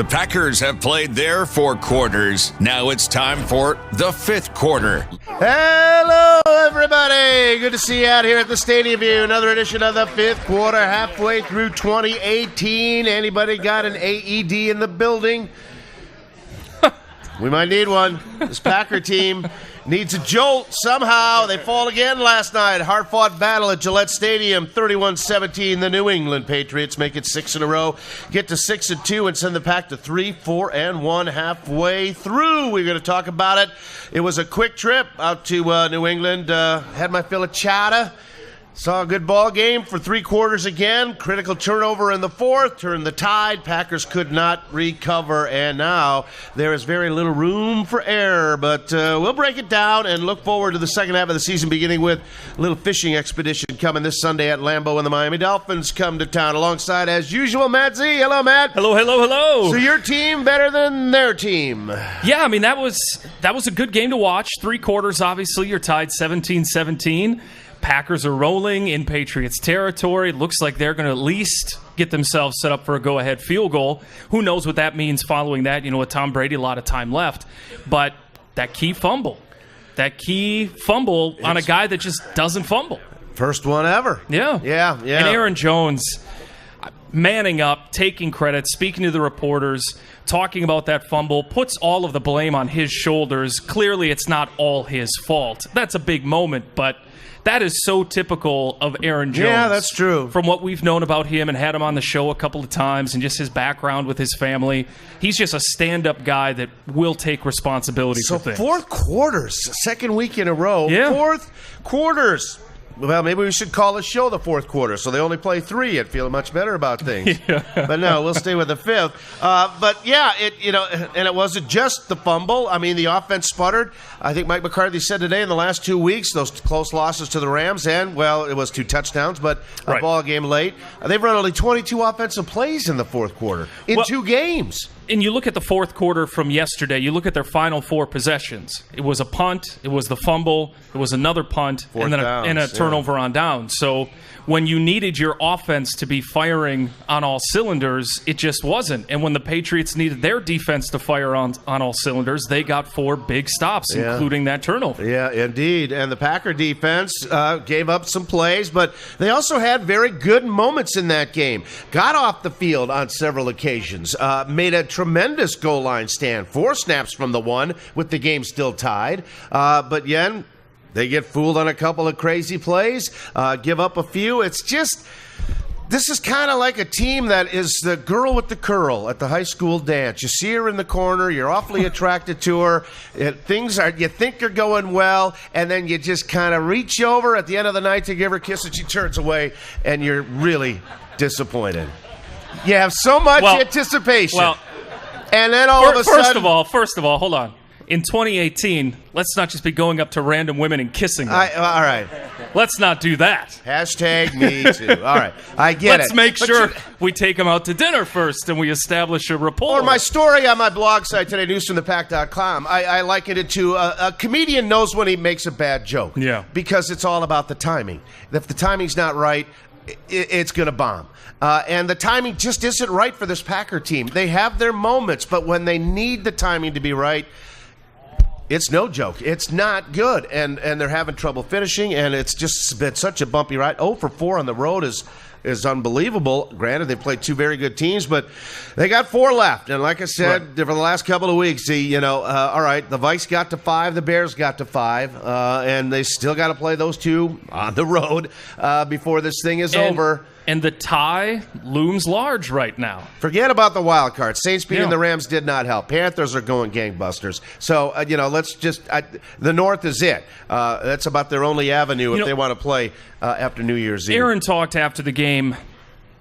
The Packers have played their 4 quarters. Now it's time for the 5th quarter. Hello, everybody. Good to see you out here at the Stadium View. Another edition of the 5th quarter, halfway through 2018. Anybody got an AED in the building? We might need one. This Packer team needs a jolt somehow. They fall again last night. Hard-fought battle at Gillette Stadium, 31-17. The New England Patriots make it 6 in a row, get to 6-2, and send the Pack to 3-4-1 halfway through. We're going to talk about it. It was a quick trip out to New England. Had my fill of chata. Saw a good ball game for 3 quarters again. Critical turnover in the 4th, turned the tide. Packers could not recover, and now there is very little room for error. But we'll break it down and look forward to the second half of the season, beginning with a little fishing expedition coming this Sunday at Lambeau, and the Miami Dolphins come to town alongside, as usual, Matt Z. Hello, Matt. Hello, hello, hello. So your team better than their team. Yeah, I mean, that was a good game to watch. 3 quarters, obviously. You're tied 17-17. Packers are rolling in Patriots territory. Looks like they're going to at least get themselves set up for a go-ahead field goal. Who knows what that means following that? You know, with Tom Brady, a lot of time left. But that key fumble on a guy that just doesn't fumble. First one ever. Yeah. And Aaron Jones manning up, taking credit, speaking to the reporters, talking about that fumble, puts all of the blame on his shoulders. Clearly, it's not all his fault. That's a big moment, but that is so typical of Aaron Jones. Yeah, that's true. From what we've known about him and had him on the show a couple of times and just his background with his family, he's just a stand-up guy that will take responsibility for things. So 4 quarters, second week in a row. Yeah. 4th quarters. Well, maybe we should call the show the 4th quarter, so they only play 3. I'd feel much better about things. Yeah. But no, we'll stay with the 5th. But yeah, and it wasn't just the fumble. I mean, the offense sputtered. I think Mike McCarthy said today in the last 2 weeks, those close losses to the Rams, and, well, it was 2 touchdowns, but a ball game late. They've run only 22 offensive plays in the 4th quarter in 2 games. And you look at the 4th quarter from yesterday, you look at their final 4 possessions. It was a punt, it was the fumble, it was another punt, and then a turnover on down. So when you needed your offense to be firing on all cylinders, it just wasn't. And when the Patriots needed their defense to fire on all cylinders, they got 4 big stops, including that turnover. Yeah, indeed. And the Packer defense gave up some plays, but they also had very good moments in that game. Got off the field on several occasions, made a tremendous goal line stand. 4 snaps from the 1 with the game still tied. But again, they get fooled on a couple of crazy plays, give up a few. It's just, this is kind of like a team that is the girl with the curl at the high school dance. You see her in the corner, you're awfully attracted to her, things you think are going well, and then you just kind of reach over at the end of the night to give her a kiss, and she turns away, and you're really disappointed. You have so much anticipation. And then all of a sudden... First of all, hold on. In 2018, let's not just be going up to random women and kissing them. All right. Let's not do that. Hashtag me too. All right. I get Let's make sure we take them out to dinner first and we establish a rapport. Or my story on my blog site today, newsfromthepack.com, I likened it to a comedian knows when he makes a bad joke. Yeah. Because it's all about the timing. If the timing's not right, it's going to bomb. And the timing just isn't right for this Packer team. They have their moments, but when they need the timing to be right, it's no joke. It's not good, and they're having trouble finishing, and it's just been such a bumpy ride. 0 for 4 on the road is unbelievable. Granted, they've played 2 very good teams, but they got 4 left. And like I said, for the last couple of weeks, all right, the Vikes got to 5, the Bears got to 5, and they still got to play those 2 on the road before this thing is over. And the tie looms large right now. Forget about the wild card. Saints beating the Rams did not help. Panthers are going gangbusters. So, let's just the North is it. That's about their only avenue if they want to play after New Year's Eve. Aaron talked after the game.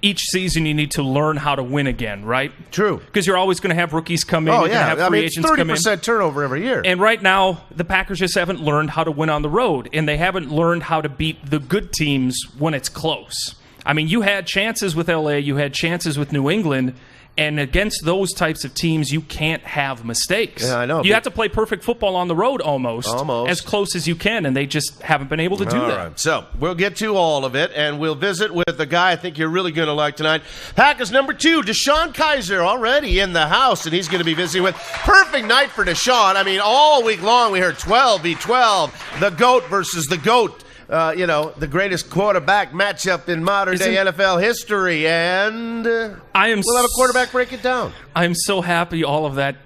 Each season you need to learn how to win again, right? True. Because you're always going to have rookies come in. Oh, you're going to have free agents come in. 30% turnover every year. And right now, the Packers just haven't learned how to win on the road, and they haven't learned how to beat the good teams when it's close. I mean, you had chances with LA, you had chances with New England, And against those types of teams, you can't have mistakes. Yeah, I know. You have to play perfect football on the road almost, as close as you can, and they just haven't been able to do that. Right. So we'll get to all of it, and we'll visit with the guy I think you're really going to like tonight. Packers number 2, DeShone Kizer, already in the house, and he's going to be visiting with. Perfect night for DeShone. I mean, all week long we heard 12v12, the GOAT versus the GOAT. The greatest quarterback matchup in modern-day NFL history, and we'll have a quarterback break it down. I'm so happy all of that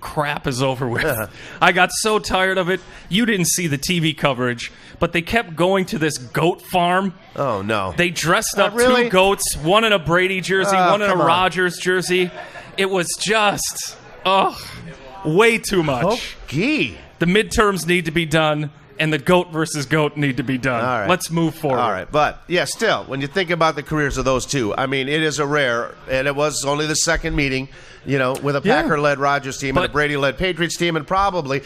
crap is over with. I got so tired of it. You didn't see the TV coverage, but they kept going to this goat farm. Oh, no. They dressed up 2 goats, one in a Brady jersey, one in a Rodgers jersey. It was just, way too much. The midterms need to be done. And the GOAT versus GOAT need to be done. All right. Let's move forward. All right. But, yeah, still, when you think about the careers of those two, I mean, it is a rare, and it was only the second meeting, with a Packer-led Rodgers team and a Brady-led Patriots team, and probably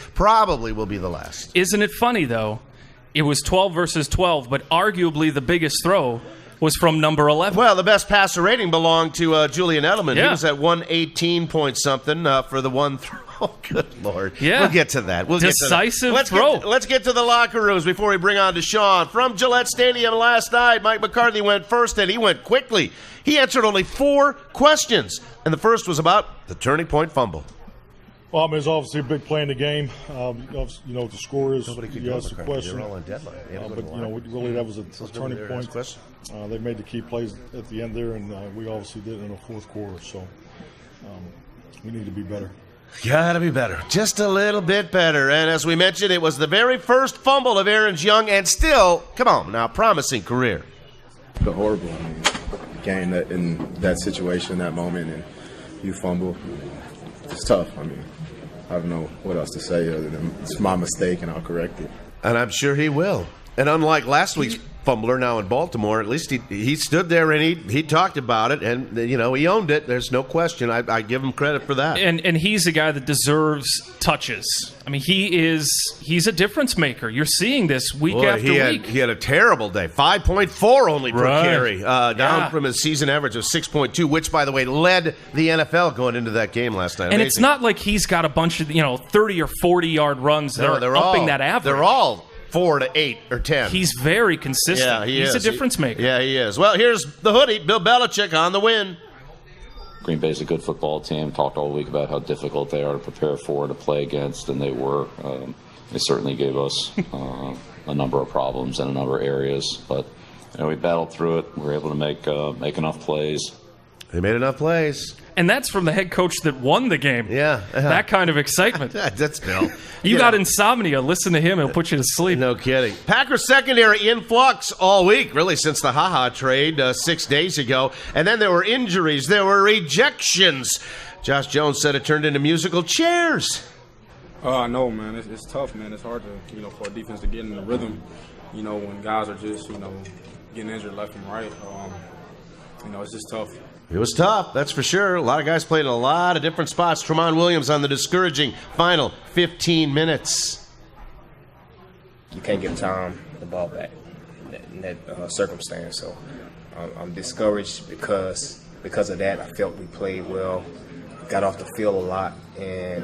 will be the last. Isn't it funny, though? It was 12 versus 12, but arguably the biggest throw was from number 11. Well, the best passer rating belonged to Julian Edelman. Yeah. He was at 118 point something for the one throw. Oh, good Lord. Yeah. We'll get to that. Decisive throw. Let's get to the locker rooms before we bring on DeShone. From Gillette Stadium last night, Mike McCarthy went first, and he went quickly. He answered only 4 questions, and the first was about the turning point fumble. Well, I mean, it's obviously a big play in the game. The score is, you asked the question. They're all on deadline. Really that was a turning point. They made the key plays at the end there, and we obviously did in the fourth quarter. So we need to be better. Gotta be better. Just a little bit better. And as we mentioned, it was the very first fumble of Aaron's young and still, promising career. The horrible. I mean, game that in that situation, that moment, and you fumble. It's tough. I mean, I don't know what else to say other than it's my mistake and I'll correct it. And I'm sure he will. And unlike last week's fumbler now in Baltimore, at least he stood there and he talked about it, and he owned it. There's no question. I give him credit for that. And he's a guy that deserves touches. I mean, he's a difference maker. You're seeing this week after week. He had a terrible day. 5.4 only per carry, down from his season average of 6.2, which, by the way, led the NFL going into that game last night. And amazing. It's not like he's got a bunch of 30 or 40-yard runs that are upping that average. They're all 4 to 8 or 10. He's very consistent. Yeah, he's a difference maker. Yeah, he is. Well, here's the hoodie, Bill Belichick on the win. Green Bay's a good football team. Talked all week about how difficult they are to prepare for, to play against, and they were. They certainly gave us a number of problems in a number of areas, but we battled through it. We were able to make enough plays. They made enough plays. And that's from the head coach that won the game. Yeah. That kind of excitement. That's Bill. You got insomnia. Listen to him. He'll put you to sleep. No kidding. Packers secondary in flux all week, really, since the HaHa trade 6 days ago. And then there were injuries. There were ejections. Josh Jones said it turned into musical chairs. I know, man. It's tough, man. It's hard to, for a defense to get in the rhythm, when guys are just, getting injured left and right. It's just tough. It was tough, that's for sure. A lot of guys played in a lot of different spots. Tramon Williams on the discouraging final 15 minutes. You can't give Tom the ball back in that circumstance. So I'm discouraged because of that. I felt we played well, got off the field a lot, and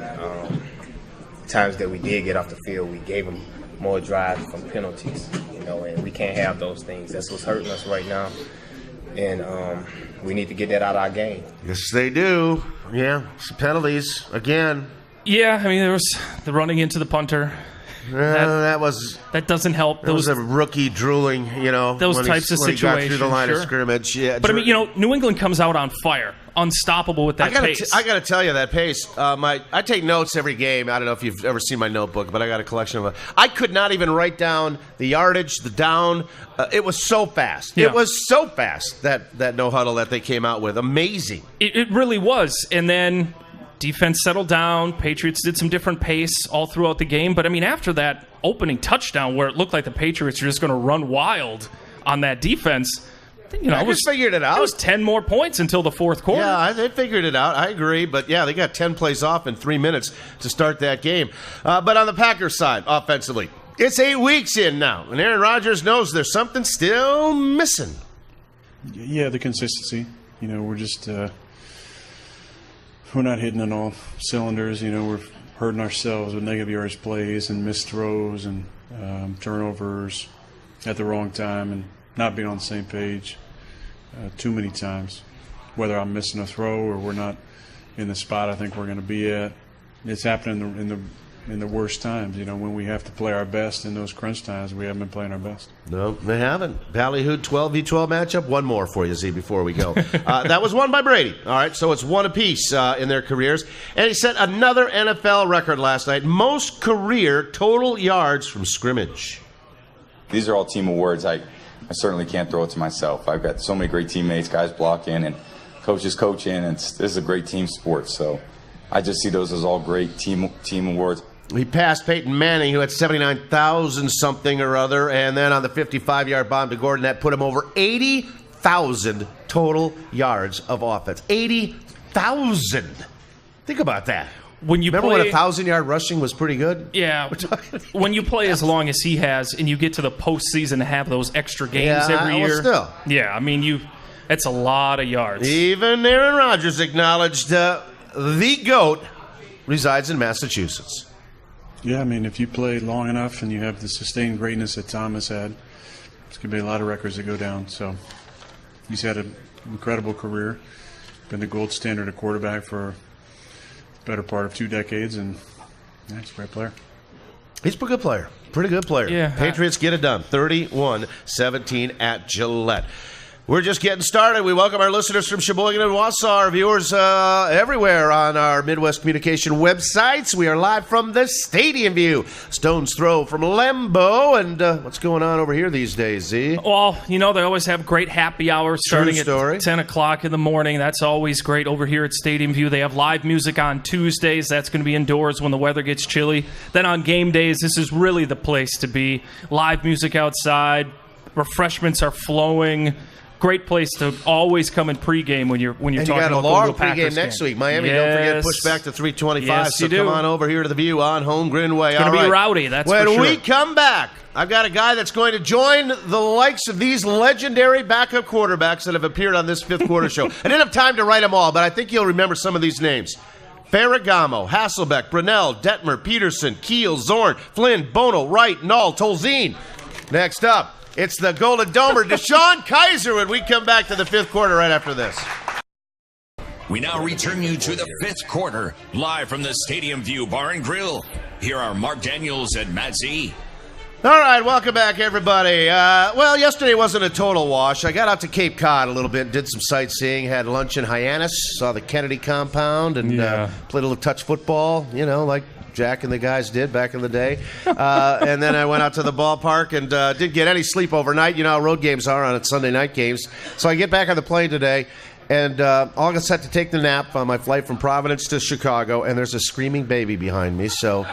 times that we did get off the field, we gave them more drives from penalties. And we can't have those things. That's what's hurting us right now. And we need to get that out of our game. Yes, they do. Yeah, some penalties again. Yeah, I mean, there was the running into the punter. That doesn't help. That was a rookie drooling, those types of situations. When he got through the line of scrimmage. Yeah, but I mean, New England comes out on fire, unstoppable with that pace. I got to tell you, that pace. I take notes every game. I don't know if you've ever seen my notebook, but I got a collection of. I could not even write down the yardage, the down. It was so fast. Yeah. It was so fast that no huddle that they came out with. Amazing. It really was, and then. Defense settled down. Patriots did some different pace all throughout the game. But, I mean, after that opening touchdown where it looked like the Patriots were just going to run wild on that defense, figured it out. It was 10 more points until the fourth quarter. Yeah, they figured it out. I agree. But, yeah, they got 10 plays off in 3 minutes to start that game. But on the Packers side, offensively, it's 8 weeks in now. And Aaron Rodgers knows there's something still missing. Yeah, the consistency. We're just we're not hitting on all cylinders. We're hurting ourselves with negative yardage plays and missed throws and turnovers at the wrong time and not being on the same page too many times. Whether I'm missing a throw or we're not in the spot I think we're going to be at, it's happening in the worst times. When we have to play our best in those crunch times, we haven't been playing our best. No, they haven't. Ballyhoo 12v12 matchup. One more for you, Z, before we go. That was won by Brady. All right, so it's one apiece in their careers. And he set another NFL record last night. Most career total yards from scrimmage. These are all team awards. I certainly can't throw it to myself. I've got so many great teammates, guys blocking, and coaches coaching, and this is a great team sport. So I just see those as all great team awards. He passed Peyton Manning, who had 79,000 something or other, and then on the 55-yard bomb to Gordon, that put him over 80,000 total yards of offense. 80,000. Think about that. Remember when 1,000-yard rushing was pretty good? Yeah. When you play as long as he has, and you get to the postseason and have those extra games every year. Still. Yeah, I mean, it's a lot of yards. Even Aaron Rodgers acknowledged the GOAT resides in Massachusetts. Yeah, I mean, if you play long enough and you have the sustained greatness that Thomas had, there's going to be a lot of records that go down. So he's had an incredible career, been the gold standard of quarterback for the better part of 2 decades, and he's a great player. He's a pretty good player. Pretty good player. Yeah. Patriots get it done. 31-17 at Gillette. We're just getting started. We welcome our listeners from Sheboygan and Wausau, our viewers everywhere on our Midwest Communication websites. We are live from the Stadium View. Stone's throw from Lembo. And what's going on over here these days, Z? Well, they always have great happy hours starting at 10 o'clock in the morning. That's always great over here at Stadium View. They have live music on Tuesdays. That's going to be indoors when the weather gets chilly. Then on game days, this is really the place to be. Live music outside. Refreshments are flowing. Great place to always come in pregame when you're talking about going to a Packers game. And you got a long pregame next week. Miami, don't forget, push back to 3:25. Yes, so come on over here to the View on Holmgren Way. It's going to be rowdy, that's for sure. When we come back, I've got a guy that's going to join the likes of these legendary backup quarterbacks that have appeared on this fifth quarter show. I didn't have time to write them all, but I think you'll remember some of these names. Ferragamo, Hasselbeck, Brunell, Detmer, Peterson, Keel, Zorn, Flynn, Bono, Wright, Null, Tolzien. Next up, it's the Golden Domer, DeShone Kizer, when we come back to the fifth quarter right after this. We now return you to the fifth quarter, live from the Stadium View Bar and Grill. Here are Mark Daniels and Matt Z. All right, welcome back, everybody. Well, yesterday wasn't a total wash. I got out to Cape Cod a little bit, did some sightseeing, had lunch in Hyannis, saw the Kennedy compound, and played a little touch football, like Jack and the guys did back in the day. And then I went out to the ballpark and didn't get any sleep overnight. You know how road games are on Sunday night games. So I get back on the plane today, and all got set to take the nap on my flight from Providence to Chicago, and there's a screaming baby behind me. So,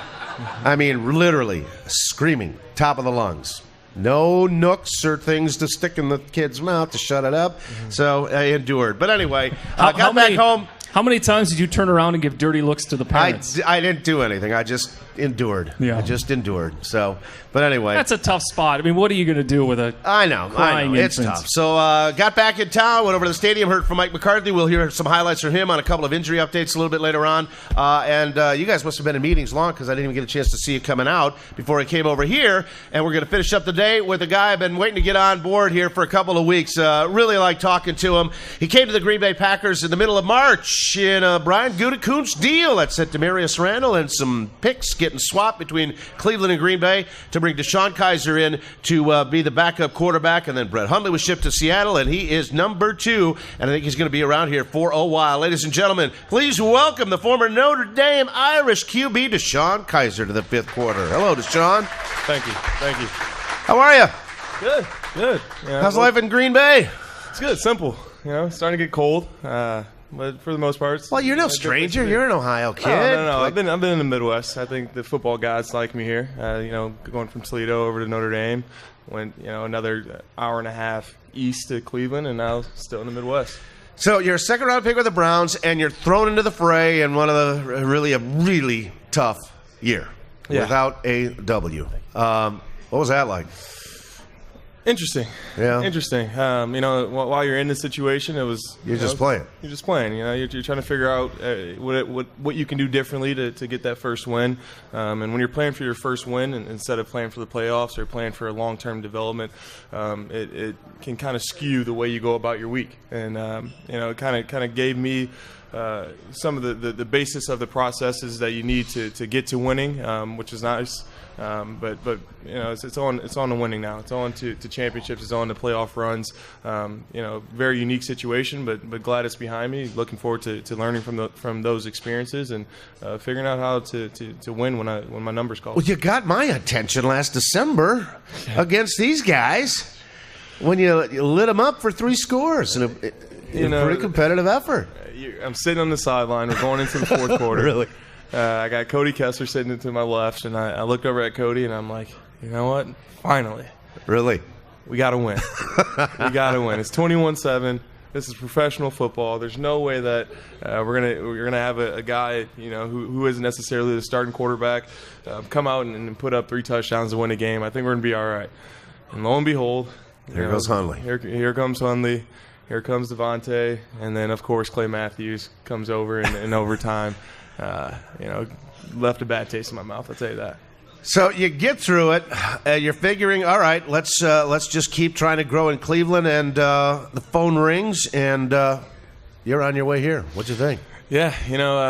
I mean, literally screaming, top of the lungs. No nooks or things to stick in the kid's mouth to shut it up. So I endured. But anyway, got back home. How many times did you turn around and give dirty looks to the parents? I didn't do anything. I just endured. Yeah. I just endured. So, but anyway. That's a tough spot. I mean, what are you going to do with a crying It's infant? tough. So, got back in town, went over to the stadium, heard from Mike McCarthy. We'll hear some highlights from him on a couple of injury updates a little bit later on. And you guys must have been in meetings long because I didn't even get a chance to see you coming out before I came over here. And we're going to finish up the day with a guy I've been waiting to get on board here for a couple of weeks. Really like talking to him. He came to the Green Bay Packers in the middle of March in Brian Gutekunst deal that sent Demarius Randall and some picks getting swapped between Cleveland and Green Bay to bring DeShone Kizer in to be the backup quarterback. And then Brett Hundley was shipped to Seattle, and he is number 2. And I think he's going to be around here for a while. Ladies and gentlemen, please welcome the former Notre Dame Irish QB, DeShone Kizer, to the fifth quarter. Hello, DeShone. Thank you. How are you? Good. Yeah, how's life in Green Bay? It's good, simple. Starting to get cold. But for the most part, well, you're no stranger. You're an Ohio kid. No. I've been in the Midwest. I think the football gods like me here. Going from Toledo over to Notre Dame, went another hour and a half east to Cleveland, and now still in the Midwest. So you're a second-round pick with the Browns, and you're thrown into the fray in one of the really tough year without a W. What was that like? Interesting. Yeah. Interesting. While you're in this situation, it was You're just playing. You're just playing. You're trying to figure out what you can do differently to get that first win. And when you're playing for your first win, and instead of playing for the playoffs or playing for a long-term development, it can kind of skew the way you go about your week. And it kind of gave me some of the basis of the processes that you need to get to winning, which is nice. But it's on to winning now. It's on to championships. It's on to playoff runs. Very unique situation, but glad it's behind me. Looking forward to learning from those experiences and figuring out how to win when my numbers call. Well, you got my attention last December against these guys when you lit them up for 3 scores in a pretty competitive effort. I'm sitting on the sideline. We're going into the fourth quarter. Really? I got Cody Kessler sitting to my left, and I looked over at Cody, and I'm like, you know what? Finally. Really? We got to win. We got to win. It's 21-7. This is professional football. There's no way that we're gonna have a guy who isn't necessarily the starting quarterback come out and put up 3 touchdowns to win a game. I think we're gonna be all right. And lo and behold, here goes Hundley. Here comes Hundley. Here comes Devontae, and then of course Clay Matthews comes over in overtime. Left a bad taste in my mouth. I'll tell you that. So you get through it. You're figuring, all right, let's just keep trying to grow in Cleveland. And the phone rings, and you're on your way here. What'd you think? Yeah,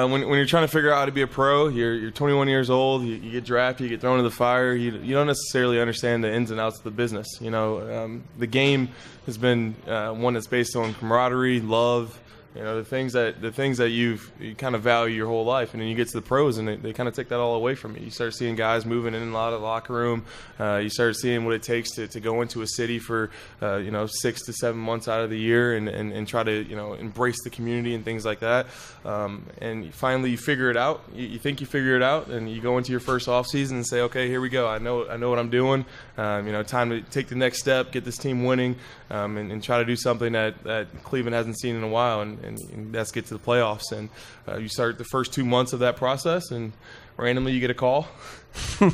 when you're trying to figure out how to be a pro, you're 21 years old. You get drafted, you get thrown into the fire. You don't necessarily understand the ins and outs of the business. The game has been one that's based on camaraderie, love. The things that you kind of value your whole life, and then you get to the pros, and they kind of take that all away from you. You start seeing guys moving in and out of the locker room. You start seeing what it takes to go into a city for 6 to 7 months out of the year and try to embrace the community and things like that. And finally you figure it out. You think you figure it out, and you go into your first off season and say, okay, here we go. I know what I'm doing. Time to take the next step, get this team winning, and try to do something that Cleveland hasn't seen in a while. And that's get to the playoffs. And you start the first 2 months of that process, and randomly you get a call.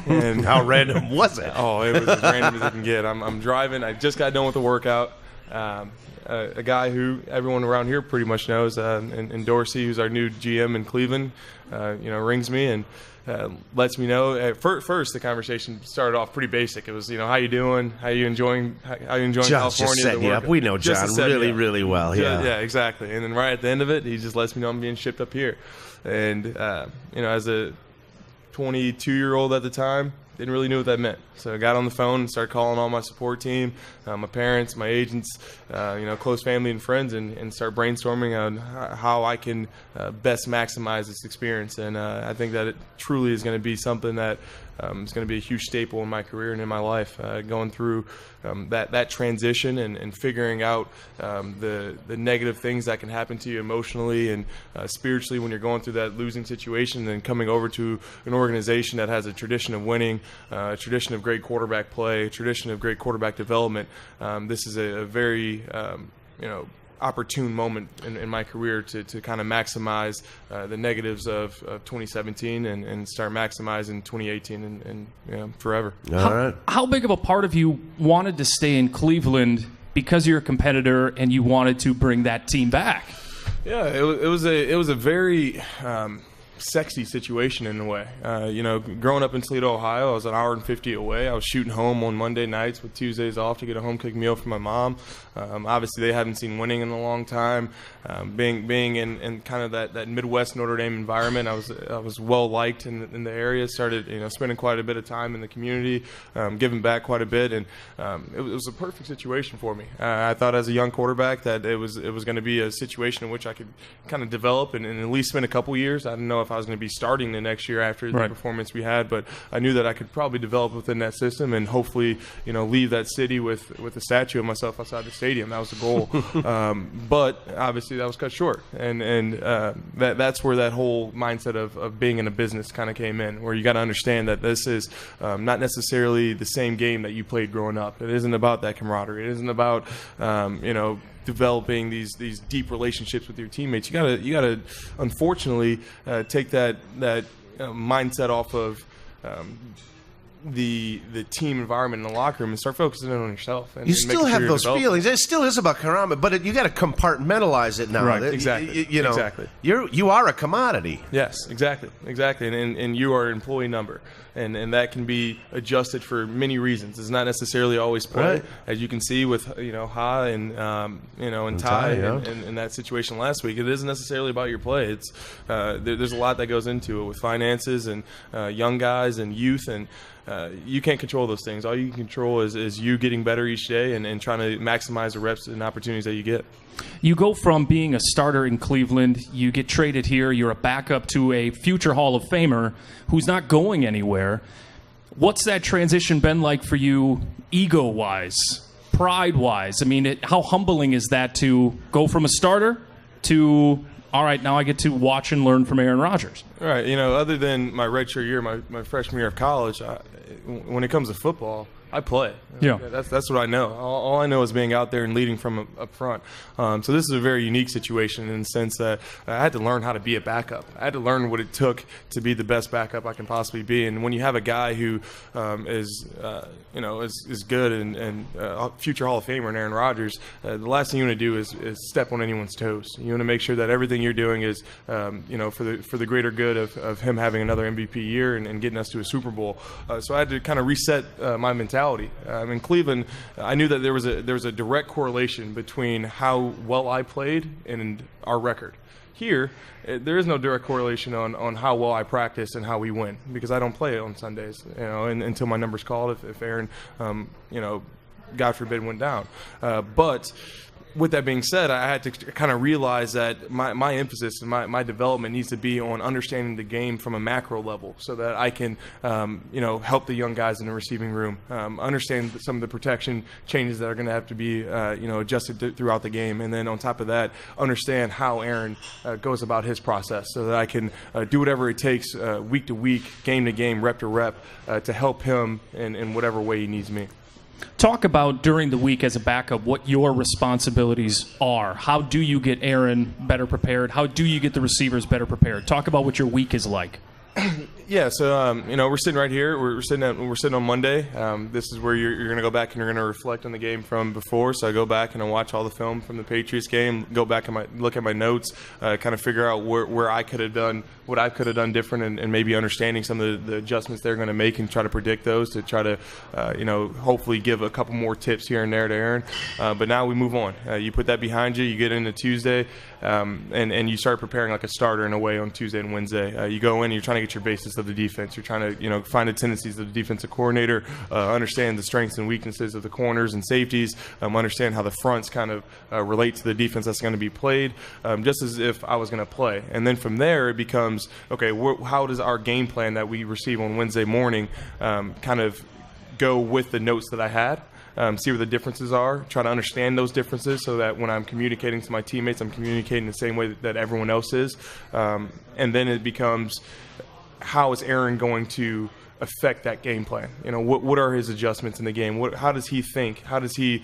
And how random was it? Oh, it was as random as it can get. I'm driving. I just got done with the workout. A guy who everyone around here pretty much knows, and Dorsey, who's our new GM in Cleveland, rings me and lets me know. At first, the conversation started off pretty basic. It was, how you doing? How you enjoying California? Just setting you up. We know John really well. Yeah. Yeah, exactly. And then right at the end of it, he just lets me know I'm being shipped up here. And as a 22-year-old at the time, didn't really know what that meant. So I got on the phone and started calling all my support team, my parents, my agents, close family and friends, and start brainstorming on how I can best maximize this experience. And I think that it truly is going to be something that is going to be a huge staple in my career and in my life, going through that transition and figuring out the negative things that can happen to you emotionally and spiritually when you're going through that losing situation, and then coming over to an organization that has a tradition of winning, a tradition of great quarterback play, a tradition of great quarterback development. This is a very opportune moment in my career to kind of maximize the negatives of 2017 and start maximizing 2018 and forever. All right. How big of a part of you wanted to stay in Cleveland because you're a competitor and you wanted to bring that team back? Yeah, it was a very sexy situation in a way. Growing up in Toledo, Ohio, I was an hour and 50 away. I was shooting home on Monday nights with Tuesdays off to get a home cooked meal from my mom. Obviously, they haven't seen winning in a long time. Being in kind of that Midwest Notre Dame environment, I was well liked in the area. Started spending quite a bit of time in the community, giving back quite a bit, and it was a perfect situation for me. I thought as a young quarterback that it was going to be a situation in which I could kind of develop and at least spend a couple years. I didn't know if I was going to be starting the next year after the performance we had, but I knew that I could probably develop within that system and hopefully leave that city with a statue of myself outside the stadium. That was the goal. But obviously that was cut short, and that's where that whole mindset of being in a business kind of came in, where you got to understand that this is not necessarily the same game that you played growing up. It isn't about that camaraderie. It isn't about developing these deep relationships with your teammates. You gotta unfortunately take that mindset off of the team environment in the locker room and start focusing on yourself. And you still have those feelings. It still is about Karama, but you got to compartmentalize it now. Right, exactly. Exactly. You are a commodity. Yes, exactly. And you are an employee number. And that can be adjusted for many reasons. It's not necessarily always play, right. As you can see with Ha and and Ty in that situation last week. It isn't necessarily about your play. It's there's a lot that goes into it with finances and young guys and youth, and you can't control those things. All you can control is you getting better each day and trying to maximize the reps and opportunities that you get. You go from being a starter in Cleveland, you get traded here, you're a backup to a future Hall of Famer who's not going anywhere. What's that transition been like for you ego-wise, pride-wise? I mean, how humbling is that to go from a starter to, all right, now I get to watch and learn from Aaron Rodgers? All right, other than my redshirt year, my freshman year of college, when it comes to football, I play. Yeah, that's what I know. All I know is being out there and leading from up front. So this is a very unique situation in the sense that I had to learn how to be a backup. I had to learn what it took to be the best backup I can possibly be. And when you have a guy who is good and future Hall of Famer in Aaron Rodgers, the last thing you want to do is step on anyone's toes. You want to make sure that everything you're doing is for the greater good of him having another MVP year and getting us to a Super Bowl. So I had to kind of reset my mentality. In Cleveland, I knew that there was a direct correlation between how well I played and our record. Here, there is no direct correlation on how well I practice and how we win because I don't play on Sundays, until my number's called. If Aaron, God forbid, went down, but. With that being said, I had to kind of realize that my emphasis and my development needs to be on understanding the game from a macro level so that I can, help the young guys in the receiving room, understand some of the protection changes that are going to have to be, adjusted throughout the game. And then on top of that, understand how Aaron goes about his process so that I can do whatever it takes week to week, game to game, rep to rep to help him in whatever way he needs me. Talk about during the week as a backup what your responsibilities are. How do you get Aaron better prepared? How do you get the receivers better prepared? Talk about what your week is like. Yeah, so we're sitting right here. We're sitting on Monday. This is where you're going to go back and you're going to reflect on the game from before. So I go back and I watch all the film from the Patriots game. Go back and look at my notes, kind of figure out where I could have done what I could have done different, and maybe understanding some of the adjustments they're going to make and try to predict those to try to hopefully give a couple more tips here and there to Aaron. But now we move on. You put that behind you. You get into Tuesday, and you start preparing like a starter in a way on Tuesday and Wednesday. You go in. You're trying to get your basis of the defense. You're trying to find the tendencies of the defensive coordinator, understand the strengths and weaknesses of the corners and safeties, understand how the fronts kind of relate to the defense that's going to be played, just as if I was going to play. And then from there it becomes, okay, how does our game plan that we receive on Wednesday morning kind of go with the notes that I had? See where the differences are, try to understand those differences so that when I'm communicating to my teammates, I'm communicating the same way that everyone else is. And then it becomes, how is Aaron going to affect that game plan? What are his adjustments in the game? How does he think? How does he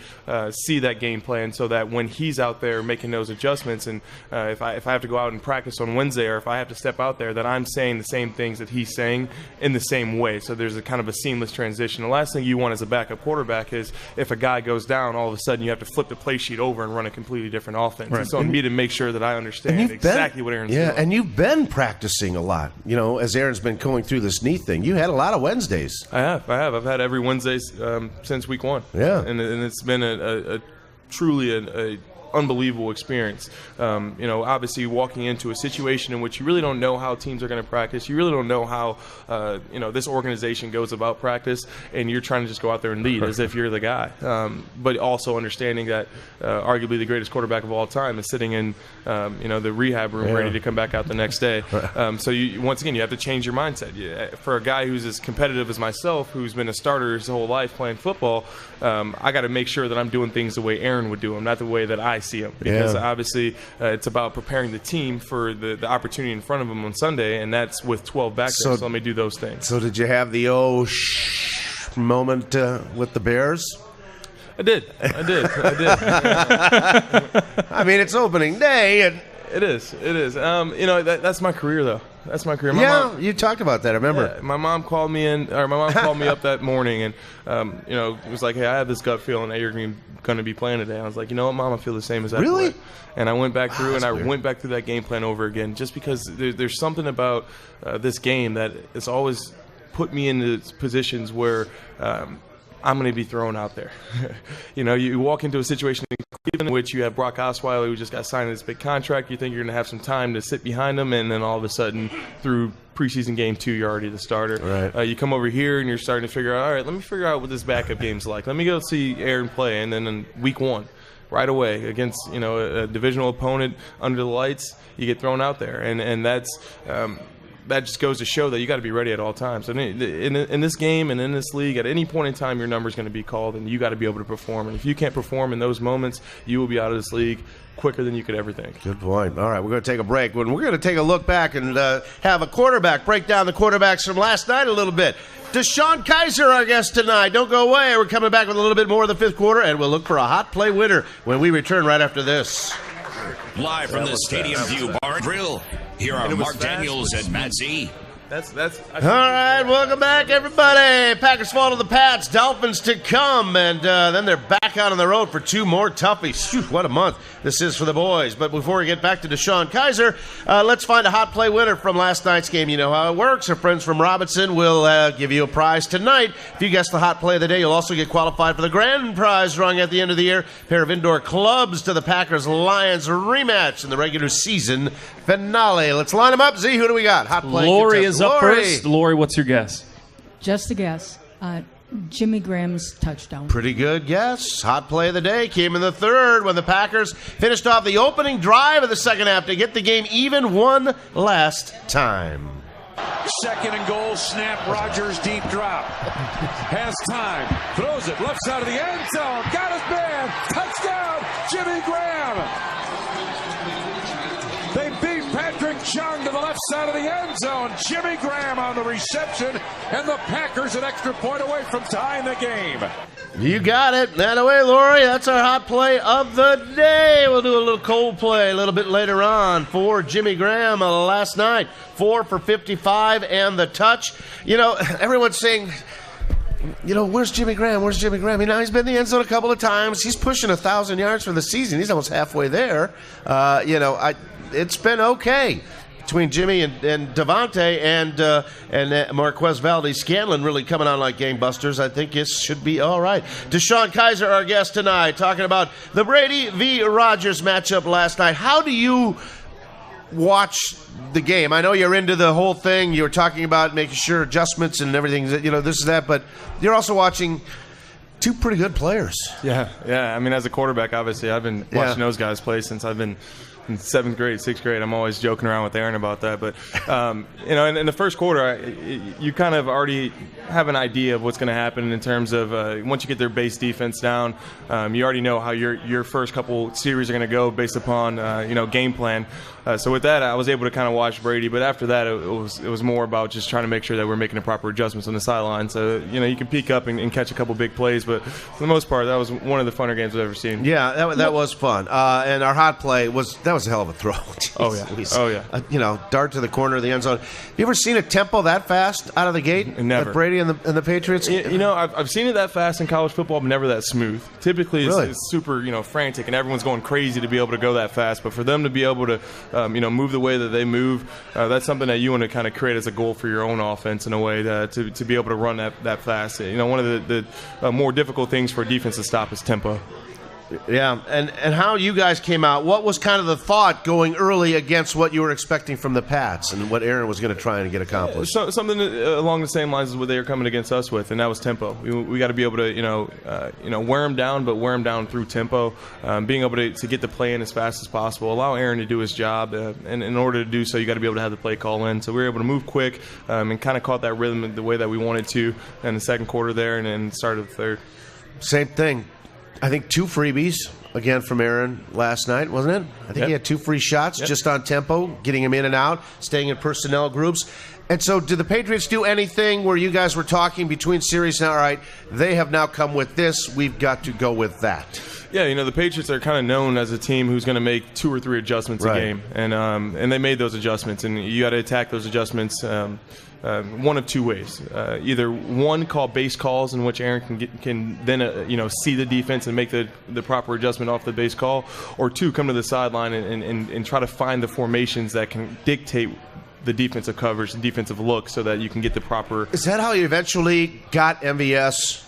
see that game plan so that when he's out there making those adjustments, and if I have to go out and practice on Wednesday, or if I have to step out there, that I'm saying the same things that he's saying in the same way. So there's a kind of a seamless transition. The last thing you want as a backup quarterback is if a guy goes down, all of a sudden you have to flip the play sheet over and run a completely different offense. Right. It's on me to make sure that I understand exactly what Aaron's doing. Yeah, and you've been practicing a lot. As Aaron's been going through this knee thing, you had a lot of Wednesdays. I have. I've had every Wednesday since week one. Yeah, and it's been a truly a unbelievable experience. Obviously walking into a situation in which you really don't know how teams are going to practice. You really don't know how, this organization goes about practice, and you're trying to just go out there and lead as if you're the guy. But also understanding that arguably the greatest quarterback of all time is sitting in, the rehab room ready to come back out the next day. So once again, you have to change your mindset. For a guy who's as competitive as myself, who's been a starter his whole life playing football, I got to make sure that I'm doing things the way Aaron would do them, not the way that I see them. Because obviously it's about preparing the team for the opportunity in front of them on Sunday, and that's with 12 back there, so let me do those things. So did you have the moment with the Bears? I did. I mean, it's opening day. And It is. That's my career, though. That's my career. You talked about that. I remember. Yeah, my mom called me up that morning, and it was like, hey, I have this gut feeling that you're going to be playing today. I was like, you know what, Mom, I feel the same as that. Really? Play. And I went back through weird. went back through that game plan over again, just because there's something about this game that it's always put me into positions where I'm going to be thrown out there. You walk into a situation in which you have Brock Osweiler, who just got signed this big contract. You think you're going to have some time to sit behind him, and then all of a sudden, through preseason game 2, you're already the starter. Right. You come over here, and you're starting to figure out, all right, let me figure out what this backup game's like. Let me go see Aaron play, and then in week 1, right away, against a divisional opponent under the lights, you get thrown out there, and that's that just goes to show that you got to be ready at all times. And in this game and in this league, at any point in time, your number's going to be called, and you got to be able to perform. And if you can't perform in those moments, you will be out of this league quicker than you could ever think. Good point. All right, we're going to take a break. We're going to take a look back and have a quarterback, break down the quarterbacks from last night a little bit. DeShone Kizer, our guest tonight. Don't go away. We're coming back with a little bit more of the 5th quarter, and we'll look for a hot play winner when we return right after this. Live from the Stadium View Bar and Grill, here are Mark Daniels and Matt Z. All right, welcome back, everybody. Packers fall to the Pats, Dolphins to come, and then they're back out on the road for 2 more toughies. Phew, what a month this is for the boys. But before we get back to DeShone Kizer, let's find a hot play winner from last night's game. You know how it works. Our friends from Robinson will give you a prize tonight. If you guess the hot play of the day, you'll also get qualified for the grand prize drawing at the end of the year. A pair of indoor clubs to the Packers-Lions rematch in the regular season finale. Let's line them up. Z, who do we got? Hot play. Lori is up first. Lori, what's your guess? Just a guess. Jimmy Graham's touchdown. Pretty good guess. Hot play of the day came in the 3rd when the Packers finished off the opening drive of the second half to get the game even one last time. 2nd and goal, snap, Rodgers, deep drop. Has time, throws it, left side of the end zone, got his man, touchdown, Jimmy Graham. They beat Patrick Chung to the left side of the end zone. Jimmy Graham on the reception, and the Packers an extra point away from tying the game. You got it. That away, Lori. That's our hot play of the day. We'll do a little cold play a little bit later on for Jimmy Graham last night. 4 for 55 and the touch. Everyone's saying, where's Jimmy Graham? Where's Jimmy Graham? He's been in the end zone a couple of times. He's pushing 1,000 yards for the season. He's almost halfway there. It's been okay between Jimmy and Devontae and Marquez Valdes-Scanlon really coming on like gangbusters. I think it should be all right. DeShone Kizer, our guest tonight, talking about the Brady v. Rodgers matchup last night. How do you watch the game? I know you're into the whole thing. You were talking about making sure adjustments and everything, this is that, but you're also watching 2 pretty good players. Yeah. I mean, as a quarterback, obviously, I've been watching those guys play since I've been in 7th grade, 6th grade. I'm always joking around with Aaron about that. But, in the first quarter, you kind of already have an idea of what's going to happen in terms of once you get their base defense down, you already know how your first couple series are going to go based upon, game plan. So with that, I was able to kind of watch Brady. But after that, it was more about just trying to make sure that we're making the proper adjustments on the sideline. So, you can peek up and catch a couple big plays. But for the most part, that was one of the funner games I've ever seen. Yeah, that was fun. And our hot play was a hell of a throw. Jeez. Oh, yeah. Dart to the corner of the end zone. Have you ever seen a tempo that fast out of the gate? Never. At Brady and the Patriots? I've seen it that fast in college football, but never that smooth. Typically, really? It's super, frantic, and everyone's going crazy to be able to go that fast. But for them to be able to, move the way that they move, that's something that you want to kind of create as a goal for your own offense in a way to be able to run that fast. One of the more difficult things for a defense to stop is tempo. Yeah, and how you guys came out, what was kind of the thought going early against what you were expecting from the Pats and what Aaron was going to try and get accomplished? Something along the same lines as what they were coming against us with, and that was tempo. We got to be able to, wear them down, but wear them down through tempo, being able to get the play in as fast as possible, allow Aaron to do his job, and in order to do so, you got to be able to have the play call in. So we were able to move quick and kind of caught that rhythm the way that we wanted to in the second quarter there and then started the third. Same thing. I think 2 freebies. again from Aaron last night, wasn't it? I think he had 2 free shots just on tempo, getting him in and out, staying in personnel groups. And so did the Patriots do anything where you guys were talking between series and, all right, they have now come with this, we've got to go with that? Yeah, the Patriots are kind of known as a team who's going to make 2 or 3 adjustments a game. And they made those adjustments, and you got to attack those adjustments one of 2 ways. Either one, call base calls in which Aaron can then see the defense and make the proper adjustment off the base call, or 2, come to the sideline and try to find the formations that can dictate the defensive coverage and defensive look so that you can get the proper. Is that how you eventually got MVS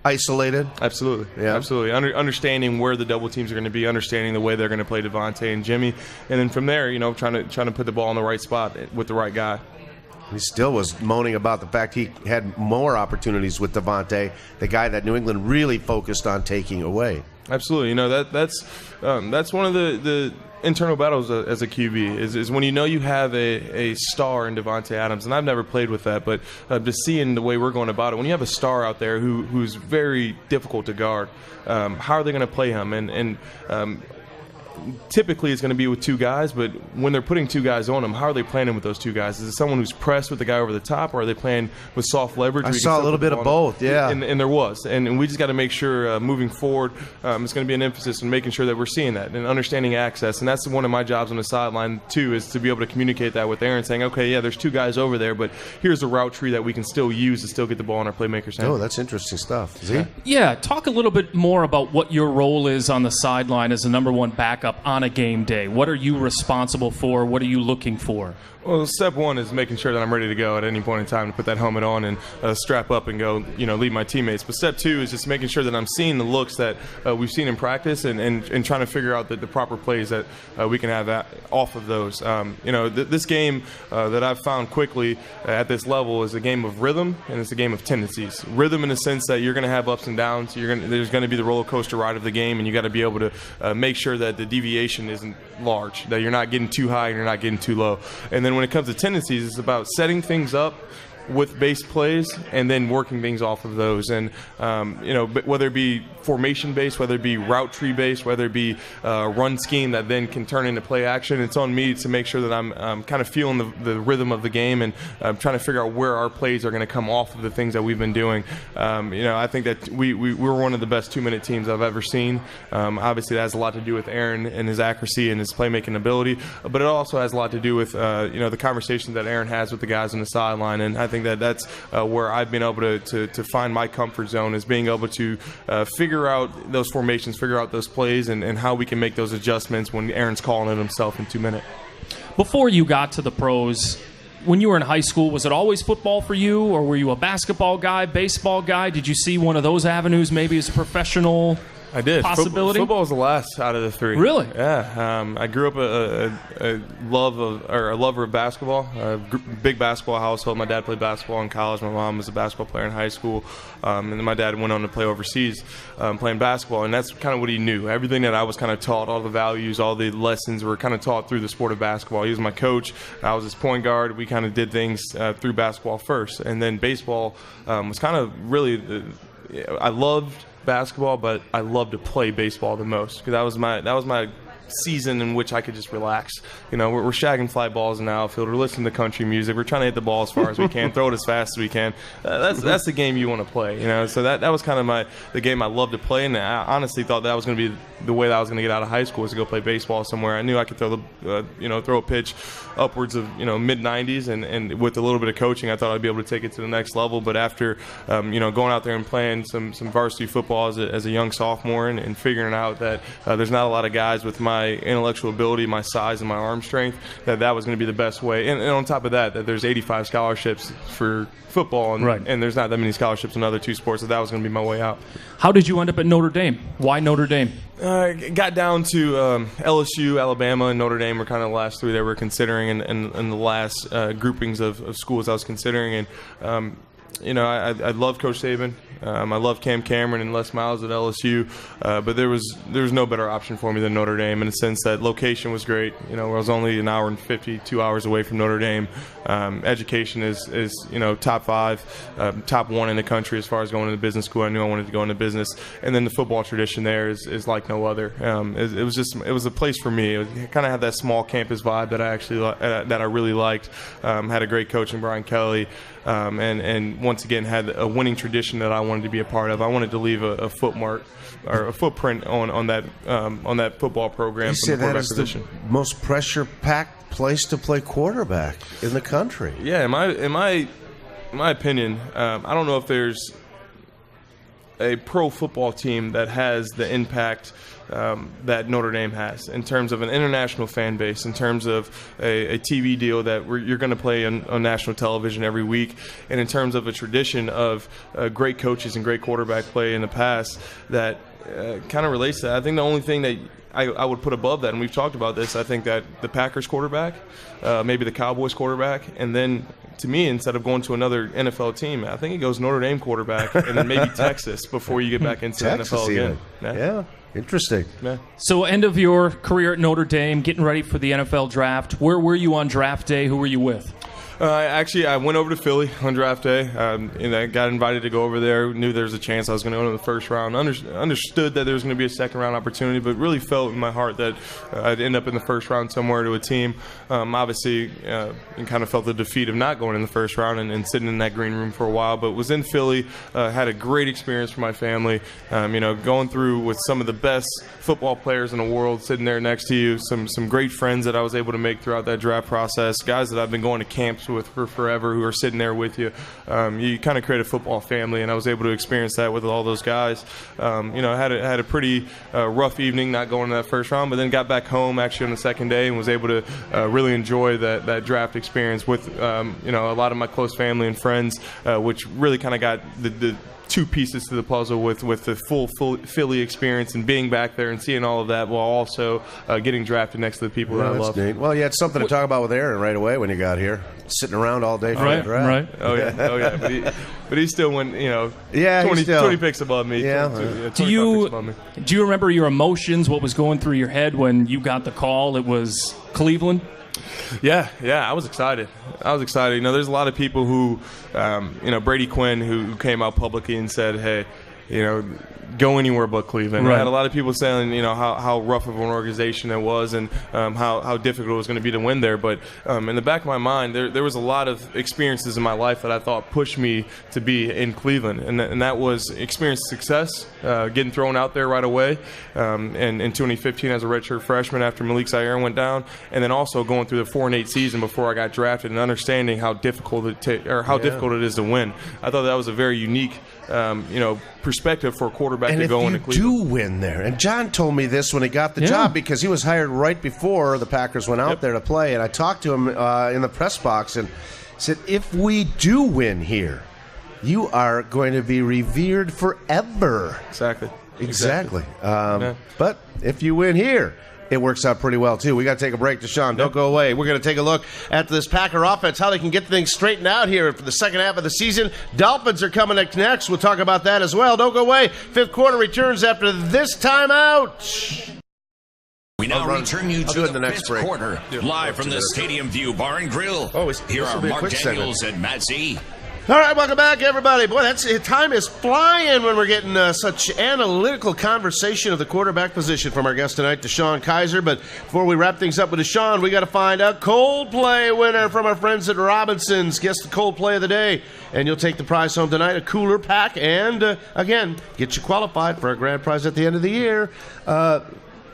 isolated? Absolutely. Yeah, absolutely. Understanding where the double teams are going to be, understanding the way they're going to play Devontae and Jimmy, and then from there, trying to put the ball in the right spot with the right guy. He still was moaning about the fact he had more opportunities with Devontae, the guy that New England really focused on taking away. Absolutely. That's one of the internal battles as a QB is when you have a star in Devontae Adams, and I've never played with that, but just seeing the way we're going about it, when you have a star out there who's very difficult to guard, how are they going to play him? And typically it's going to be with 2 guys, but when they're putting 2 guys on them, how are they playing with those 2 guys? Is it someone who's pressed with the guy over the top, or are they playing with soft leverage? I saw a little bit of both, yeah. And there was. And we just got to make sure moving forward, it's going to be an emphasis in making sure that we're seeing that and understanding access. And that's one of my jobs on the sideline, too, is to be able to communicate that with Aaron, saying, okay, yeah, there's 2 guys over there, but here's a route tree that we can still use to still get the ball in our playmakers' hands. Oh, that's interesting stuff. Z? Yeah, talk a little bit more about what your role is on the sideline as the number 1 backup on a game day. What are you responsible for? What are you looking for? Well, step 1 is making sure that I'm ready to go at any point in time to put that helmet on and strap up and go, lead my teammates. But step 2 is just making sure that I'm seeing the looks that we've seen in practice and trying to figure out the proper plays that we can have off of those. This game that I've found quickly at this level is a game of rhythm, and it's a game of tendencies. Rhythm in the sense that you're going to have ups and downs. There's going to be the roller coaster ride of the game, and you got to be able to make sure that the deviation isn't large, that you're not getting too high and you're not getting too low. And then when it comes to tendencies, it's about setting things up with base plays and then working things off of those. And, whether it be formation based, whether it be route tree based, whether it be run scheme that then can turn into play action, it's on me to make sure that I'm kind of feeling the rhythm of the game and trying to figure out where our plays are going to come off of the things that we've been doing. I think that we're one of the best 2-minute teams I've ever seen. Obviously, that has a lot to do with Aaron and his accuracy and his playmaking ability, but it also has a lot to do with the conversations that Aaron has with the guys on the sideline. And I think that's where I've been able to find my comfort zone, is being able to figure out those formations, figure out those plays, and how we can make those adjustments when Aaron's calling it himself in 2 minutes. Before you got to the pros, when you were in high school, was it always football for you, or were you a basketball guy, baseball guy? Did you see one of those avenues maybe as a professional I did. possibility? Football was the last out of the 3. Really? Yeah. I grew up a lover of basketball. Big basketball household. My dad played basketball in college. My mom was a basketball player in high school. And then my dad went on to play overseas playing basketball. And that's kind of what he knew. Everything that I was kind of taught, all the values, all the lessons were kind of taught through the sport of basketball. He was my coach. I was his point guard. We kind of did things through basketball first. And then baseball was kind of really I loved basketball, but I loved to play baseball the most because that was my season in which I could just relax. We're shagging fly balls in the outfield. We're listening to country music. We're trying to hit the ball as far as we can, throw it as fast as we can. That's the game you want to play. So that was kind of the game I loved to play, and I honestly thought that was going to be the way that I was going to get out of high school, was to go play baseball somewhere. I knew I could throw a pitch upwards of mid 90s, and with a little bit of coaching, I thought I'd be able to take it to the next level. But after going out there and playing some varsity football as a young sophomore and figuring out that there's not a lot of guys with my intellectual ability, my size, and my arm strength, that was going to be the best way. And on top of that there's 85 scholarships for football, and there's not that many scholarships in other 2 sports, so that was going to be my way out. How did you end up at Notre Dame? Why Notre Dame? Got down to LSU, Alabama, and Notre Dame were kind of the last 3 that we're considering, and the last groupings of schools I was considering. And I love Coach Saban. I love Cam Cameron and Les Miles at LSU, but there was no better option for me than Notre Dame in the sense that location was great. I was only an hour and 52 hours away from Notre Dame. Education is top 5, top 1 in the country as far as going into business school. I knew I wanted to go into business, and then the football tradition there is like no other. It was a place for me. It kind of had that small campus vibe that I really liked. Had a great coach in Brian Kelly. And once again had a winning tradition that I wanted to be a part of. I wanted to leave a footmark or a footprint on that football program. You say that is the most pressure-packed place to play quarterback in the country. Yeah, in my opinion, I don't know if there's a pro football team that has the impact that Notre Dame has in terms of an international fan base, in terms of a TV deal that you're going to play on national television every week, and in terms of a tradition of great coaches and great quarterback play in the past that kind of relates to that. I think the only thing that I would put above that, and we've talked about this, I think that the Packers quarterback, maybe the Cowboys quarterback, and then to me, instead of going to another NFL team, I think it goes Notre Dame quarterback and then maybe Texas before you get back into Texas NFL again. Yeah. Interesting. Yeah. So end of your career at Notre Dame, getting ready for the NFL draft. Where were you on draft day? Who were you with? I went over to Philly on draft day. I got invited to go over there. Knew there was a chance I was going to go in the first round. Understood that there was going to be a second round opportunity, but really felt in my heart that I'd end up in the first round somewhere to a team. Obviously, and kind of felt the defeat of not going in the first round and sitting in that green room for a while. But was in Philly. Had a great experience for my family. Going through with some of the best football players in the world, sitting there next to you. Some great friends that I was able to make throughout that draft process. Guys that I've been going to camps with for forever who are sitting there with you. You kind of create a football family, and I was able to experience that with all those guys. I had a pretty rough evening not going to that first round, but then got back home actually on the second day and was able to really enjoy that draft experience with a lot of my close family and friends, which really kind of got the two pieces to the puzzle with the full Philly experience and being back there and seeing all of that while also getting drafted next to the people that I love. Neat. Well, you had something to talk about with Aaron right away when you got here. Sitting around all day for the draft. Right. Oh yeah. But he still went, 20 picks above me. Yeah. Do you remember your emotions? What was going through your head when you got the call? It was Cleveland. Yeah, I was excited. There's a lot of people who, Brady Quinn, who came out publicly and said, hey, go anywhere but Cleveland. Right. I had a lot of people saying, how rough of an organization it was and how difficult it was going to be to win there. But in the back of my mind, there was a lot of experiences in my life that I thought pushed me to be in Cleveland. And that was experienced success, getting thrown out there right away, and in 2015 as a redshirt freshman after Malik Zaire went down, and then also going through the 4-8 season before I got drafted and understanding how difficult difficult it is to win. I thought that was a very unique perspective for a quarterback to go into Cleveland. And if you do win there, and John told me this when he got the job because he was hired right before the Packers went out there to play, and I talked to him in the press box and said, if we do win here, you are going to be revered forever. Exactly. But if you win here, it works out pretty well, too. We got to take a break. DeShone, don't go away. We're going to take a look at this Packer offense, how they can get things straightened out here for the second half of the season. Dolphins are coming up next. We'll talk about that as well. Don't go away. Fifth quarter returns after this timeout. We now return you to the fifth quarter, live from the Stadium View Bar and Grill. Here are Mark Daniels and Matt Z. All right, welcome back, everybody. Boy, time is flying when we're getting such analytical conversation of the quarterback position from our guest tonight, DeShone Kizer. But before we wrap things up with DeShone, we got to find out Coldplay winner from our friends at Robinson's. Guess the Coldplay of the day, and you'll take the prize home tonight, a cooler pack, and again, get you qualified for a grand prize at the end of the year.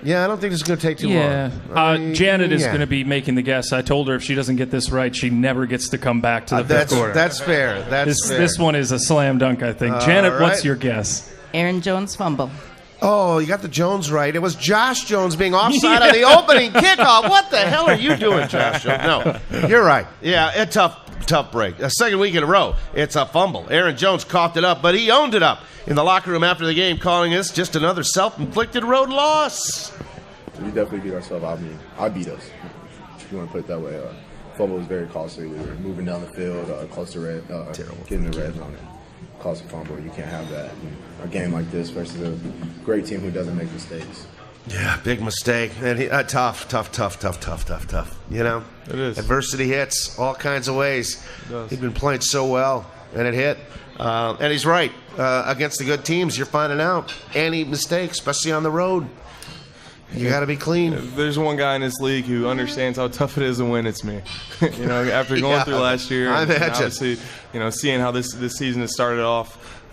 Yeah, I don't think this is going to take too long. Janet is going to be making the guess. I told her if she doesn't get this right, she never gets to come back to the fifth quarter. That's fair. This one is a slam dunk, I think. Janet, what's your guess? Aaron Jones fumble. Oh, you got the Jones right. It was Josh Jones being offside on the opening kickoff. What the hell are you doing, Josh Jones? No, you're right. Yeah, a tough break. A second week in a row, it's a fumble. Aaron Jones coughed it up, but he owned it up in the locker room after the game, calling this just another self-inflicted road loss. We definitely beat ourselves. I beat us, if you want to put it that way. fumble was very costly. We were moving down the field, close to getting the red zone, and cost a fumble. You can't have that in a game like this versus a great team who doesn't make mistakes. Yeah, big mistake. And tough. You know? It is. Adversity hits all kinds of ways. It does. He'd been playing so well, and it hit. And he's right. Against the good teams, you're finding out any mistake, especially on the road. You got to be clean. There's one guy in this league who understands how tough it is to win. It's me. You know, after going through last year, I and imagine. obviously, you know, seeing how this season has started off.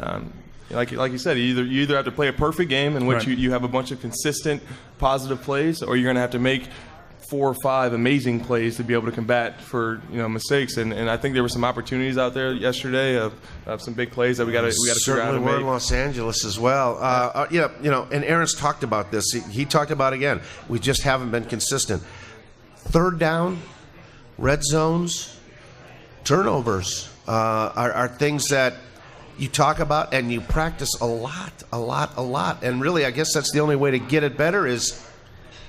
Like you said, you either have to play a perfect game in which you have a bunch of consistent positive plays, or you're going to have to make 4 or 5 amazing plays to be able to combat for mistakes. And I think there were some opportunities out there yesterday of some big plays that we got to figure out how to we're make. in Los Angeles as well. And Aaron's talked about this. He talked about it again. We just haven't been consistent. Third down, red zones, turnovers are things that you talk about and you practice a lot. And really, I guess that's the only way to get it better is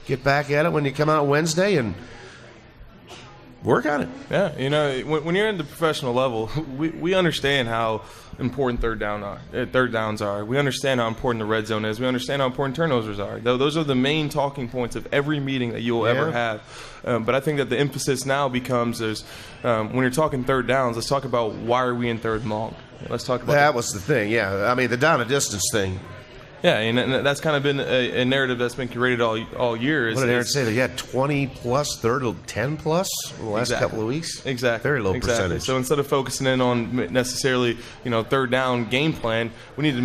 get back at it when you come out Wednesday and work on it. Yeah, you know, when you're in the professional level, we understand how important third downs are. We understand how important the red zone is. We understand how important turnovers are. Those are the main talking points of every meeting that you will ever have. But I think that the emphasis now becomes when you're talking third downs, let's talk about why are we in third and long. Let's talk about that was the thing. Yeah, I mean the down and distance thing. Yeah, and that's kind of been a narrative that's been curated all year. What did Aaron say? They had 20-plus, 10-plus in the last couple of weeks? Exactly. Very low percentage. So instead of focusing in on necessarily, third down game plan, we need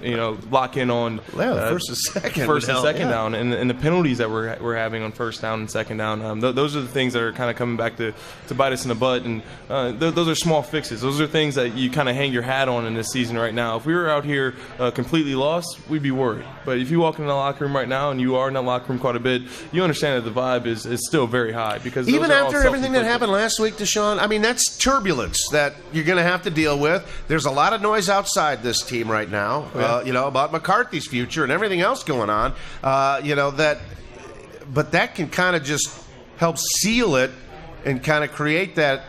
to, lock in on first and second down and the penalties that we're having on first down and second down. Those are the things that are kind of coming back to bite us in the butt. And those are small fixes. Those are things that you kind of hang your hat on in this season right now. If we were out here completely lost, we'd be worried. But if you walk in the locker room right now, and you are in the locker room quite a bit, you understand that the vibe is still very high. Because even after everything that happened last week, DeShone, I mean, that's turbulence that you're going to have to deal with. There's a lot of noise outside this team right now, about McCarthy's future and everything else going on. But that can kind of just help seal it and kind of create that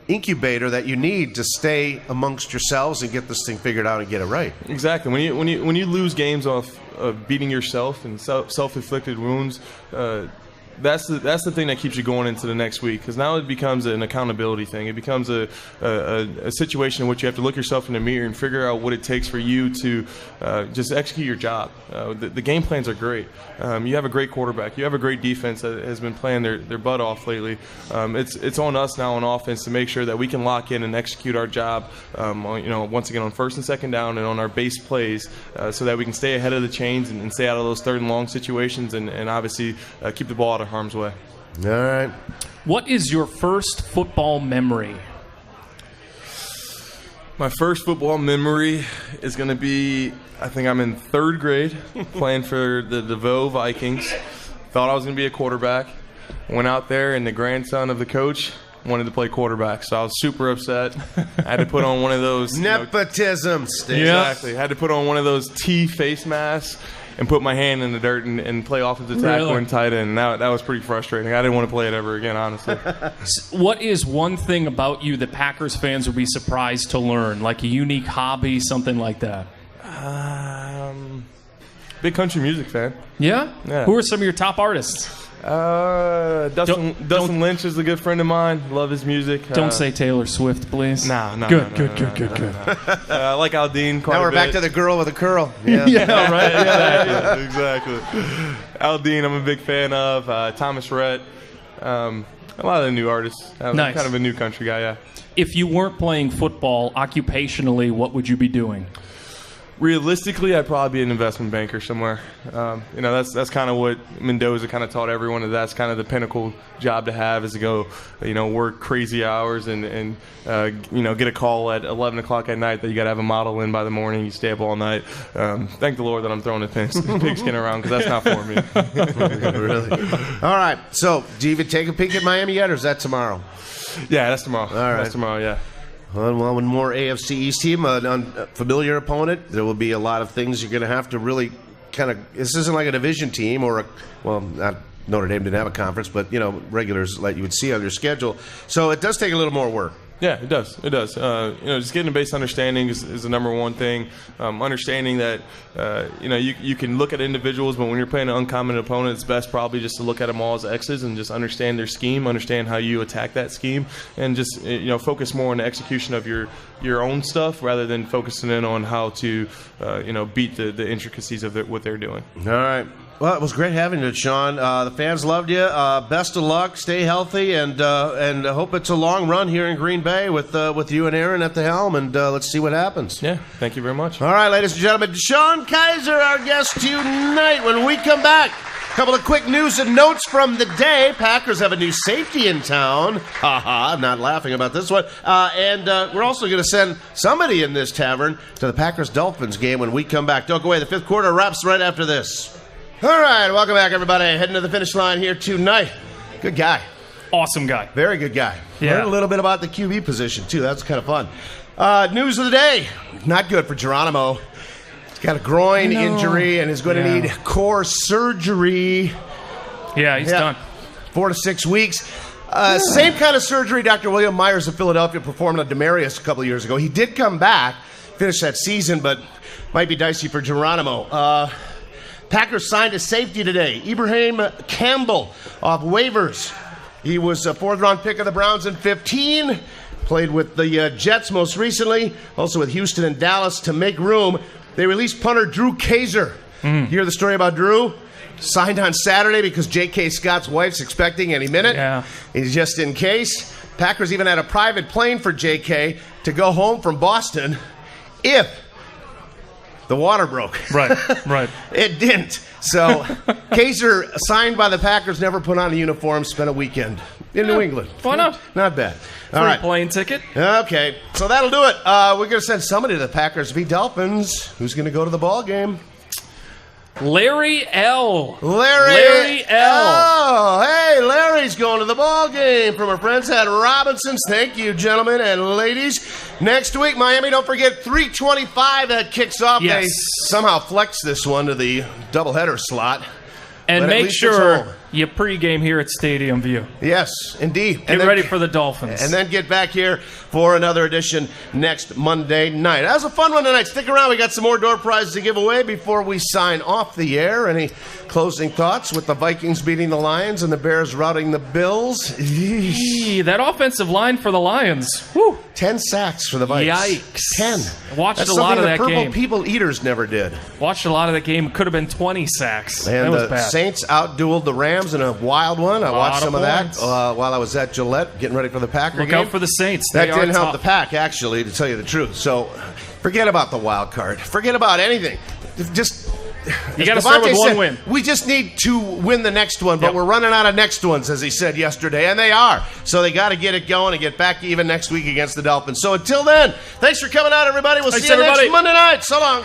incubator that you need to stay amongst yourselves and get this thing figured out and get it right. Exactly. When you lose games off of beating yourself and self-inflicted wounds, that's the thing that keeps you going into the next week, because now it becomes an accountability thing. It becomes a situation in which you have to look yourself in the mirror and figure out what it takes for you to just execute your job. The game plans are great. You have a great quarterback. You have a great defense that has been playing their butt off lately. It's on us now on offense to make sure that we can lock in and execute our job, once again on first and second down and on our base plays, so that we can stay ahead of the chains and stay out of those third and long situations and obviously keep the ball out of harm's way. All right. What is your first football memory? My first football memory is going to be, I think I'm in 3rd grade playing for the DeVoe Vikings. Thought I was going to be a quarterback. Went out there, and the grandson of the coach wanted to play quarterback, so I was super upset. I had to put on one of those nepotism. Exactly. I had to put on one of those T face masks and put my hand in the dirt and play offensive tackle and tight end. That was pretty frustrating. I didn't want to play it ever again, honestly. What is one thing about you that Packers fans would be surprised to learn, like a unique hobby, something like that? Big country music fan. Yeah? Who are some of your top artists? Dustin Lynch is a good friend of mine. Love his music. Don't say Taylor Swift, please. No. Good. I like Aldine quite now we're a bit. back to the girl with a curl. Yeah, right. Exactly. Aldine, I'm a big fan of. Thomas Rhett. A lot of the new artists. I'm nice. Kind of a new country guy, yeah. If you weren't playing football occupationally, what would you be doing? Realistically, I'd probably be an investment banker somewhere. That's kind of what Mendoza kind of taught everyone. That's kind of the pinnacle job to have, is to go, work crazy hours and get a call at 11 o'clock at night that you got to have a model in by the morning. You stay up all night. Thank the Lord that I'm throwing the pigskin around, because that's not for me. Really? All right. So, do you even take a peek at Miami yet, or is that tomorrow? Yeah, that's tomorrow. All right. That's tomorrow, yeah. Well, one more AFC East team, an unfamiliar opponent. There will be a lot of things you're going to have to really kind of. This isn't like a division team or not Notre Dame didn't have a conference, but, regulars like you would see on your schedule. So it does take a little more work. Yeah, it does. It does. Just getting a base understanding is the number one thing. Understanding that, you can look at individuals, but when you're playing an uncommon opponent, it's best probably just to look at them all as X's and just understand their scheme, understand how you attack that scheme, and just focus more on the execution of your own stuff rather than focusing in on how to beat the intricacies of what they're doing. All right. Well, it was great having you, Sean. The fans loved you. Best of luck. Stay healthy, and I hope it's a long run here in Green Bay with you and Aaron at the helm, and let's see what happens. Yeah, thank you very much. All right, ladies and gentlemen, DeShone Kizer, our guest tonight. When we come back, a couple of quick news and notes from the day. Packers have a new safety in town. Ha-ha, I'm not laughing about this one. And we're also going to send somebody in this tavern to the Packers-Dolphins game when we come back. Don't go away. The fifth quarter wraps right after this. All right, welcome back, everybody. Heading to the finish line here tonight. Good guy. Awesome guy. Very good guy. Yeah. Learned a little bit about the QB position, too. That's kind of fun. News of the day. Not good for Geronimo. He's got a groin injury and is going to need core surgery. Yeah, he's done. 4 to 6 weeks. Same kind of surgery Dr. William Myers of Philadelphia performed on Demarius a couple of years ago. He did come back, finish that season, but might be dicey for Geronimo. Packers signed a safety today. Ibrahim Campbell off waivers. He was a fourth-round pick of the Browns in 2015. Played with the Jets most recently. Also with Houston and Dallas to make room. They released punter Drew Kizer. You hear the story about Drew? Signed on Saturday because J.K. Scott's wife's expecting any minute. Yeah. He's just in case. Packers even had a private plane for J.K. to go home from Boston if the water broke. Right. It didn't. So, Kizer, signed by the Packers, never put on a uniform, spent a weekend in New England. Why not? Not bad. All Free right. plane ticket. Okay, so that'll do it. We're going to send somebody to the Packers v. Dolphins. Who's going to go to the ball game? Larry L. Larry L. Hey, Larry's going to the ball game from our friends at Robinson's. Thank you, gentlemen and ladies. Next week, Miami, don't forget 3:25 that kicks off. Yes. They somehow flex this one to the doubleheader slot. And But at make least it's sure home. you pregame here at Stadium View. Yes, indeed. Get ready for the Dolphins. And then get back here for another edition next Monday night. That was a fun one tonight. Stick around. We got some more door prizes to give away before we sign off the air. Any closing thoughts with the Vikings beating the Lions and the Bears routing the Bills? That offensive line for the Lions. Whew. 10 sacks for the Vikings. Yikes. 10. Watched That's a lot of something that the Purple game. People Eaters never did. Watched a lot of that game. Could have been 20 sacks. And that was the bad. Saints outdueled the Rams in a wild one. I watched some of that while I was at Gillette getting ready for the Packer Look game. out for the Saints. That They didn't are help tough. the Pack, actually, to tell you the truth. So forget about the wild card. Forget about anything. Just You got to start with Devontae one said, win. We just need to win the next one, but Yep. we're running out of next ones, as he said yesterday, and they are. So they got to get it going and get back even next week against the Dolphins. So until then, thanks for coming out, everybody. We'll Thanks, see you everybody. next Monday night. So long.